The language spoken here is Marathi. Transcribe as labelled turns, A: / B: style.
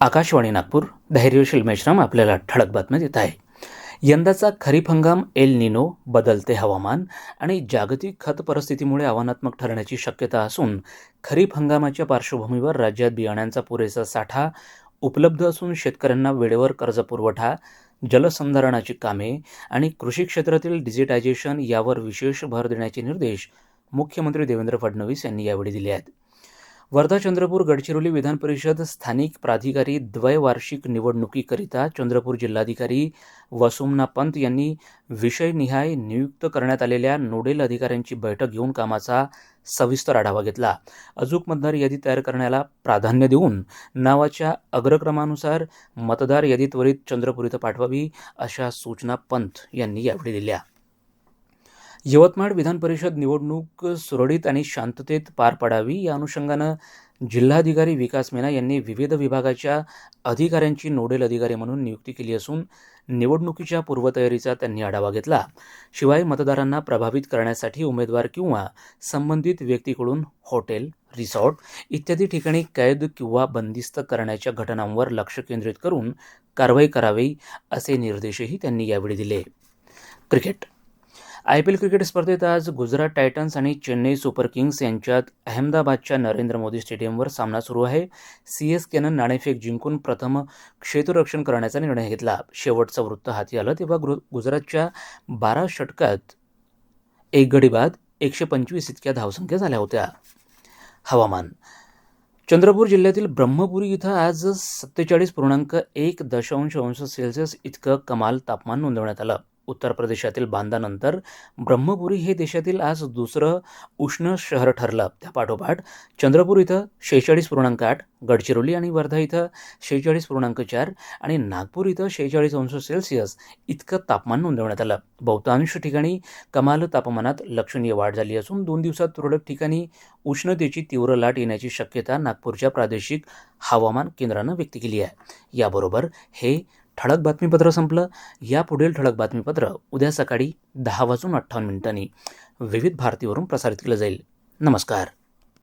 A: आकाशवाणी नागपूर, धैर्यशील मेश्राम आपल्याला ठळक बातम्या देत आहे. यंदाचा खरीप हंगाम एल निनो, बदलते हवामान आणि जागतिक खत परिस्थितीमुळे आव्हानात्मक ठरण्याची शक्यता असून खरीप हंगामाच्या पार्श्वभूमीवर राज्यात बियाण्यांचा पुरेसा साठा उपलब्ध असून शेतकऱ्यांना वेळेवर कर्जपुरवठा, जलसंधारणाची कामे आणि कृषी क्षेत्रातील डिजिटायझेशन यावर विशेष भर देण्याचे निर्देश मुख्यमंत्री देवेंद्र फडणवीस यांनी यावेळी दिले आहेत. वर्धा, चंद्रपूर, गडचिरोली विधान परिषद स्थानिक प्राधिकारी द्वैवार्षिक निवडणुकीकरिता चंद्रपूर जिल्हाधिकारी वसुमना पंत यांनी विषयनिहाय नियुक्त करण्यात आलेल्या नोडेल अधिकाऱ्यांची बैठक घेऊन कामाचा सविस्तर आढावा घेतला. अचूक मतदार यादी तयार करण्याला प्राधान्य देऊन नावाच्या अग्रक्रमानुसार मतदार यादी त्वरित चंद्रपूर इथं पाठवावी, अशा सूचना पंत यांनी यावेळी दिल्या. यवतमाळ विधान परिषद निवडणूक सुरळीत आणि शांततेत पार पडावी या अनुषंगानं जिल्हाधिकारी विकास मीना यांनी विविध विभागाच्या अधिकाऱ्यांची नोडेल अधिकारी म्हणून नियुक्ती केली असून निवडणुकीच्या पूर्वतयारीचा त्यांनी आढावा घेतला. शिवाय मतदारांना प्रभावित करण्यासाठी उमेदवार किंवा संबंधित व्यक्तीकडून हॉटेल, रिसॉर्ट इत्यादी ठिकाणी कैद किंवा बंदिस्त करण्याच्या घटनांवर लक्ष केंद्रित करून कारवाई करावी, असे निर्देशही त्यांनी यावेळी दिले. क्रिकेट. IPL क्रिकेट स्पर्धेत आज गुजरात टायटन्स आणि चेन्नई सुपर किंग्स यांच्यात अहमदाबादच्या नरेंद्र मोदी स्टेडियमवर सामना सुरू आहे. CSKनं नाणेफेक जिंकून प्रथम क्षेत्ररक्षण करण्याचा निर्णय घेतला. शेवटचं वृत्त हाती आलं तेव्हा गुजरातच्या 12 षटकात एक गडी बाद 125 इतक्या धावसंख्या झाल्या होत्या. हवामान. चंद्रपूर जिल्ह्यातील ब्रह्मपुरी इथं आज 47.1 अंश सेल्सिअस इतकं कमाल तापमान नोंदवण्यात आलं. उत्तर प्रदेशातील बांदानंतर ब्रह्मपुरी हे देशातील आज दुसरं उष्ण शहर ठरलं. त्यापाठोपाठ चंद्रपूर इथं 46.8, गडचिरोली आणि वर्धा इथं 46.4 आणि नागपूर इथं 46 अंश सेल्सिअस इतकं तापमान नोंदवण्यात आलं. बहुतांश ठिकाणी कमाल तापमानात लक्षणीय वाढ झाली असून 2 दिवसात तुरळक ठिकाणी उष्णतेची तीव्र लाट येण्याची शक्यता नागपूरच्या प्रादेशिक हवामान केंद्रानं व्यक्त केली आहे. याबरोबर हे ठळक बातमीपत्र संपलं. यापुढील ठळक बातमीपत्र उद्या सकाळी 10:58 विविध भारतीवरून प्रसारित केलं जाईल. नमस्कार.